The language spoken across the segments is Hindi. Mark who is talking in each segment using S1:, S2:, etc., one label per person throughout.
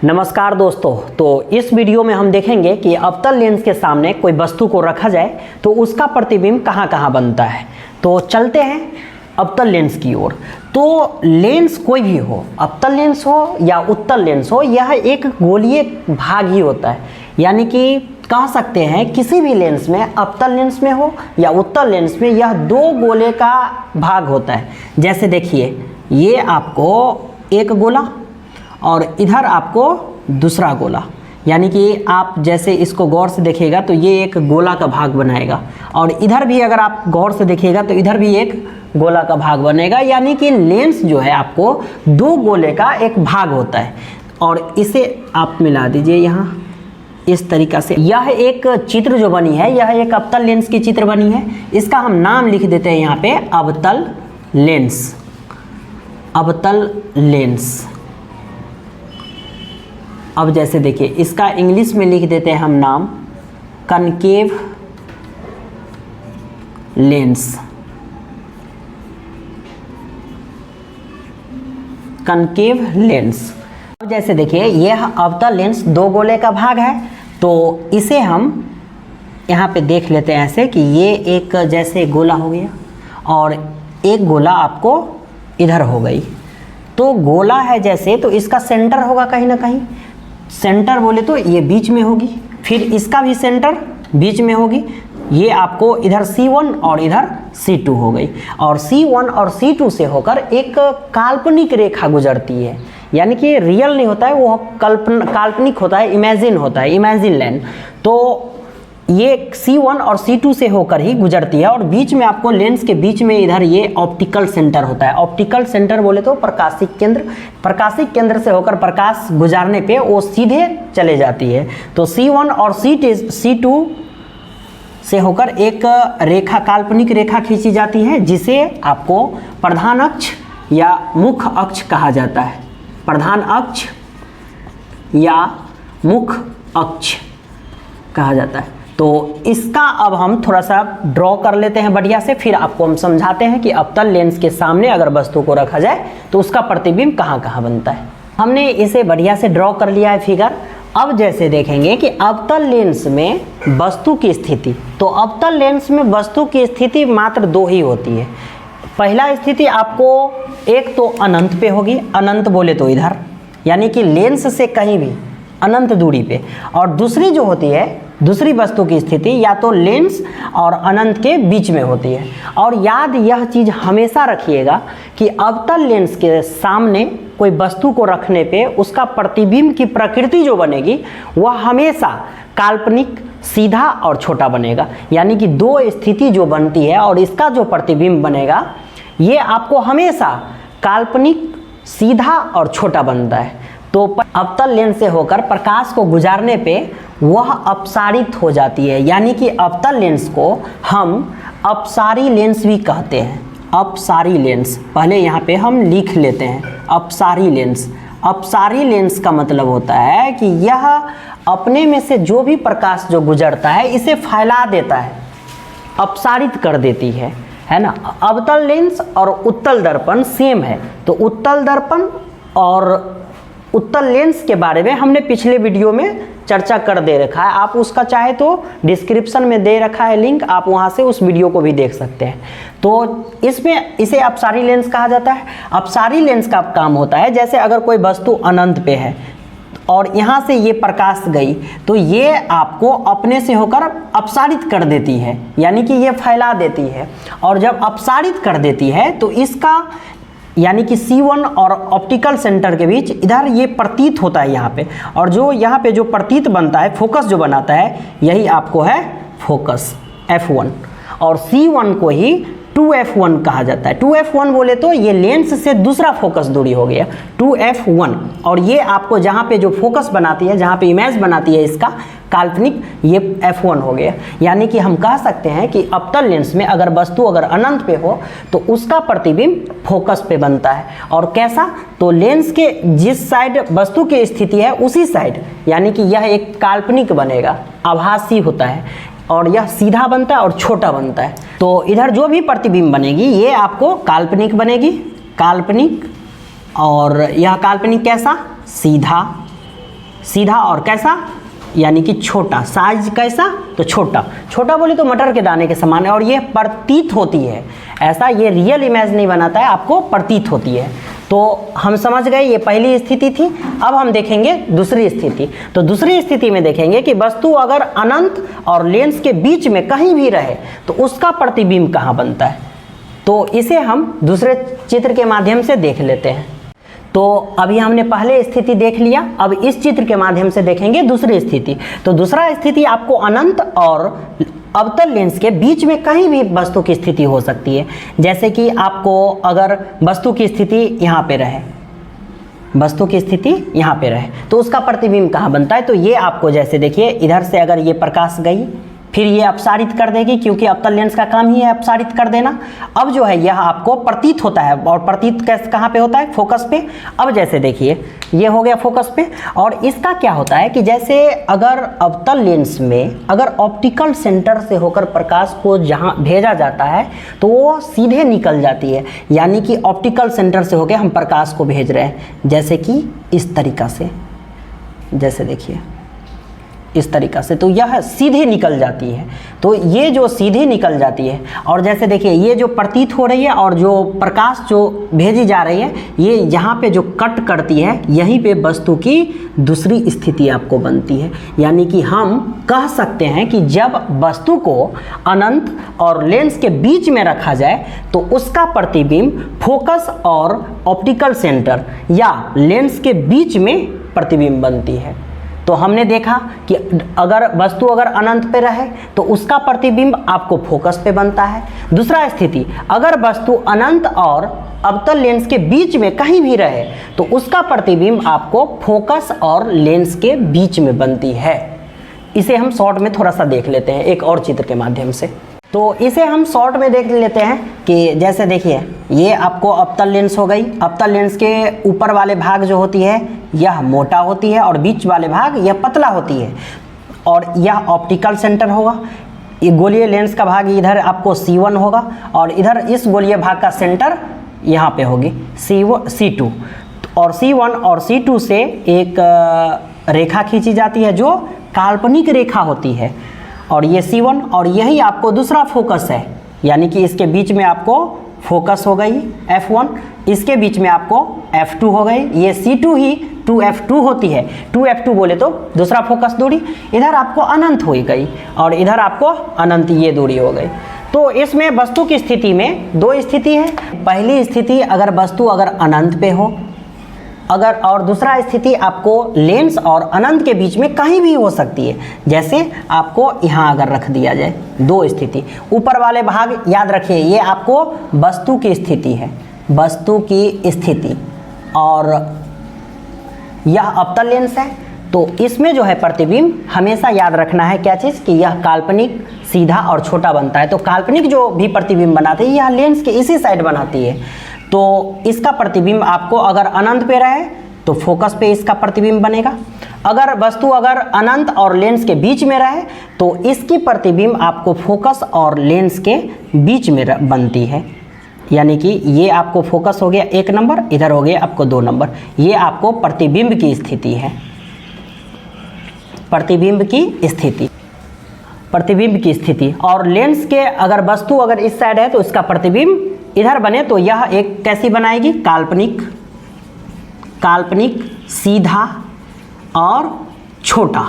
S1: नमस्कार दोस्तों। तो इस वीडियो में हम देखेंगे कि अवतल लेंस के सामने कोई वस्तु को रखा जाए तो उसका प्रतिबिंब कहाँ कहाँ बनता है। तो चलते हैं अवतल लेंस की ओर। तो लेंस कोई भी हो, अवतल लेंस हो या उत्तल लेंस हो, यह एक गोलीय भाग ही होता है। यानी कि कह सकते हैं किसी भी लेंस में, अवतल लेंस में हो या उत्तल लेंस में, यह दो गोले का भाग होता है। जैसे देखिए, ये आपको एक गोला और इधर आपको दूसरा गोला, यानी कि आप जैसे इसको गौर से देखिएगा तो ये एक गोला का भाग बनाएगा, और इधर भी अगर आप गौर से देखिएगा तो इधर भी एक गोला का भाग बनेगा। यानी कि लेंस जो है आपको दो गोले का एक भाग होता है। और इसे आप मिला दीजिए यहाँ इस तरीक़ा से। यह एक चित्र जो बनी है, यह एक अवतल लेंस की चित्र बनी है। इसका हम नाम लिख देते हैं यहाँ पे अवतल लेंस। अवतल लेंस। अब जैसे देखिए, इसका इंग्लिश में लिख देते हैं हम नाम कनकेव लेंस। Concave lens. अब जैसे देखिए, यह अवतल लेंस दो गोले का भाग है, तो इसे हम यहाँ पे देख लेते हैं ऐसे कि ये एक जैसे गोला हो गया और एक गोला आपको इधर हो गई। तो गोला है जैसे, तो इसका सेंटर होगा कहीं ना कहीं। सेंटर बोले तो ये बीच में होगी, फिर इसका भी सेंटर बीच में होगी। ये आपको इधर C1 और इधर C2 हो गई, और C1 और C2 से होकर एक काल्पनिक रेखा गुजरती है। यानी कि रियल नहीं होता है, वो काल्पनिक होता है, इमेजिन होता है, इमेजिन लाइन। तो ये C1 और C2 से होकर ही गुजरती है, और बीच में आपको लेंस के बीच में इधर ये ऑप्टिकल सेंटर होता है। ऑप्टिकल सेंटर बोले तो प्रकाशिक केंद्र। प्रकाशिक केंद्र से होकर प्रकाश गुजारने पे वो सीधे चले जाती है। तो C1 और C2 से होकर एक रेखा, काल्पनिक रेखा खींची जाती है, जिसे आपको प्रधान अक्ष या मुख्य अक्ष कहा जाता है। प्रधान अक्ष या मुख्य अक्ष कहा जाता है। तो इसका अब हम थोड़ा सा ड्रॉ कर लेते हैं बढ़िया से, फिर आपको हम समझाते हैं कि अवतल लेंस के सामने अगर वस्तु को रखा जाए तो उसका प्रतिबिंब कहाँ कहाँ बनता है। हमने इसे बढ़िया से ड्रॉ कर लिया है फिगर। अब जैसे देखेंगे कि अवतल लेंस में वस्तु की स्थिति, तो अवतल लेंस में वस्तु की स्थिति मात्र दो ही होती है। पहला स्थिति आपको एक तो अनंत पे होगी, अनंत बोले तो इधर, यानी कि लेंस से कहीं भी अनंत दूरी पे। और दूसरी जो होती है, दूसरी वस्तु की स्थिति या तो लेंस और अनंत के बीच में होती है। और याद यह चीज़ हमेशा रखिएगा कि अवतल लेंस के सामने कोई वस्तु को रखने पे उसका प्रतिबिंब की प्रकृति जो बनेगी वह हमेशा काल्पनिक, सीधा और छोटा बनेगा। यानी कि दो स्थिति जो बनती है और इसका जो प्रतिबिंब बनेगा, ये आपको हमेशा काल्पनिक, सीधा और छोटा बनता है। तो अवतल लेंस से होकर प्रकाश को गुजारने पे वह अपसारित हो जाती है। यानी कि अवतल लेंस को हम अपसारी लेंस भी कहते हैं। अपसारी लेंस, पहले यहाँ पे हम लिख लेते हैं अपसारी लेंस। अपसारी लेंस का मतलब होता है कि यह अपने में से जो भी प्रकाश जो गुजरता है इसे फैला देता है, अपसारित कर देती है ना। अवतल लेंस और उत्तल दर्पण सेम है। तो उत्तल दर्पण और उत्तल लेंस के बारे में हमने पिछले वीडियो में चर्चा कर दे रखा है। आप उसका चाहे तो डिस्क्रिप्शन में दे रखा है लिंक, आप वहां से उस वीडियो को भी देख सकते हैं। तो इसमें इसे अपसारी लेंस कहा जाता है। अपसारी लेंस का काम होता है, जैसे अगर कोई वस्तु अनंत पे है और यहाँ से ये प्रकाश गई, तो ये आपको अपने से होकर अपसारित कर देती है, यानी कि ये फैला देती है। और जब अपसारित कर देती है तो इसका यानी कि C1 और ऑप्टिकल सेंटर के बीच इधर ये प्रतीत होता है यहाँ पे, और जो यहाँ पे जो प्रतीत बनता है, फोकस जो बनाता है, यही आपको है फोकस F1। और C1 को ही 2F1 कहा जाता है। 2F1 बोले तो ये लेंस से दूसरा फोकस दूरी हो गया 2F1। और ये आपको जहाँ पे जो फोकस बनाती है, जहाँ पे इमेज बनाती है इसका काल्पनिक, ये F1 हो गया। यानी कि हम कह सकते हैं कि अवतल लेंस में अगर वस्तु अगर अनंत पे हो तो उसका प्रतिबिंब फोकस पे बनता है। और कैसा, तो लेंस के जिस साइड वस्तु की स्थिति है उसी साइड, यानी कि यह एक काल्पनिक बनेगा, आभासी होता है, और यह सीधा बनता है और छोटा बनता है। तो इधर जो भी प्रतिबिंब बनेगी ये आपको काल्पनिक बनेगी, काल्पनिक। और यह काल्पनिक कैसा, सीधा सीधा और कैसा, यानी कि छोटा। साइज कैसा, तो छोटा। छोटा बोले तो मटर के दाने के समान है, और ये प्रतीत होती है, ऐसा ये रियल इमेज नहीं बनाता है, आपको प्रतीत होती है। तो हम समझ गए ये पहली स्थिति थी। अब हम देखेंगे दूसरी स्थिति। तो दूसरी स्थिति में देखेंगे कि वस्तु अगर अनंत और लेंस के बीच में कहीं भी रहे तो उसका प्रतिबिंब कहाँ बनता है। तो इसे हम दूसरे चित्र के माध्यम से देख लेते हैं। तो अभी हमने पहले स्थिति देख लिया, अब इस चित्र के माध्यम से देखेंगे दूसरी स्थिति। तो दूसरा स्थिति आपको अनंत और अवतल लेंस के बीच में कहीं भी वस्तु की स्थिति हो सकती है। जैसे कि आपको अगर वस्तु की स्थिति यहाँ पे रहे, वस्तु की स्थिति यहाँ पे रहे, तो उसका प्रतिबिंब कहाँ बनता है। तो ये आपको जैसे देखिए, इधर से अगर ये प्रकाश गई, फिर ये अपसारित कर देगी, क्योंकि अवतल लेंस का काम ही है अपसारित कर देना। अब जो है यह आपको प्रतीत होता है, और प्रतीत कैसे कहाँ पे होता है, फोकस पे। अब जैसे देखिए ये हो गया फोकस पे, और इसका क्या होता है कि जैसे अगर अवतल लेंस में अगर ऑप्टिकल सेंटर से होकर प्रकाश को जहाँ भेजा जाता है तो वो सीधे निकल जाती है, यानी कि ऑप्टिकल सेंटर से होकर हम प्रकाश को भेज रहे हैं, जैसे कि इस तरीक़ा से, जैसे देखिए इस तरीक़ा से, तो यह सीधे निकल जाती है। तो ये जो सीधे निकल जाती है, और जैसे देखिए ये जो प्रतीत हो रही है और जो प्रकाश जो भेजी जा रही है, ये यहाँ पे जो कट करती है, यहीं पे वस्तु की दूसरी स्थिति आपको बनती है। यानी कि हम कह सकते हैं कि जब वस्तु को अनंत और लेंस के बीच में रखा जाए तो उसका प्रतिबिंब फोकस और ऑप्टिकल सेंटर या लेंस के बीच में प्रतिबिंब बनती है। तो हमने देखा कि अगर वस्तु अगर अनंत पे रहे तो उसका प्रतिबिंब आपको फोकस पे बनता है। दूसरा स्थिति, अगर वस्तु अनंत और अवतल लेंस के बीच में कहीं भी रहे तो उसका प्रतिबिंब आपको फोकस और लेंस के बीच में बनती है। इसे हम शॉर्ट में थोड़ा सा देख लेते हैं एक और चित्र के माध्यम से। तो इसे हम शॉर्ट में देख लेते हैं कि जैसे देखिए ये आपको अवतल लेंस हो गई। अवतल लेंस के ऊपर वाले भाग जो होती है यह मोटा होती है, और बीच वाले भाग यह पतला होती है, और यह ऑप्टिकल सेंटर होगा। ये गोलीय लेंस का भाग इधर आपको C1 होगा, और इधर इस गोलीय भाग का सेंटर यहाँ पे होगी C2, और C1 और C2 से एक रेखा खींची जाती है जो काल्पनिक रेखा होती है, और ये C1, और यही आपको दूसरा फोकस है, यानी कि इसके बीच में आपको फोकस हो गई F1, इसके बीच में आपको F2 हो गई। ये C2 ही 2F2 होती है, 2F2 बोले तो दूसरा फोकस दूरी। इधर आपको अनंत हो गई, और इधर आपको अनंत ये दूरी हो गई। तो इसमें वस्तु की स्थिति में दो स्थिति है। पहली स्थिति अगर वस्तु अगर अनंत पे हो, अगर, और दूसरा स्थिति आपको लेंस और अनंत के बीच में कहीं भी हो सकती है। जैसे आपको यहाँ अगर रख दिया जाए, दो स्थिति, ऊपर वाले भाग याद रखिए ये आपको वस्तु की स्थिति है, वस्तु की स्थिति, और यह अवतल लेंस है। तो इसमें जो है प्रतिबिंब हमेशा याद रखना है क्या चीज़, कि यह काल्पनिक, सीधा और छोटा बनता है। तो काल्पनिक जो भी प्रतिबिंब बनाते हैं यह लेंस के इसी साइड बनाती है। तो इसका प्रतिबिंब आपको अगर अनंत पे रहे तो फोकस पे इसका प्रतिबिंब बनेगा। अगर वस्तु अगर अनंत और लेंस के बीच में रहे तो इसकी प्रतिबिंब आपको फोकस और लेंस के बीच में बनती है। यानी कि ये आपको फोकस हो गया 1 नंबर, इधर हो गया आपको 2 नंबर। ये आपको प्रतिबिंब की स्थिति है, प्रतिबिंब की स्थिति, प्रतिबिंब की स्थिति। और लेंस के अगर वस्तु अगर इस साइड है तो इसका प्रतिबिंब इधर बने तो यह एक कैसी बनाएगी, काल्पनिक, काल्पनिक, सीधा और छोटा।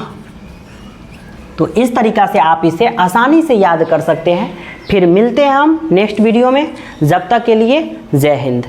S1: तो इस तरीक़ा से आप इसे आसानी से याद कर सकते हैं। फिर मिलते हैं हम नेक्स्ट वीडियो में। जब तक के लिए जय हिंद।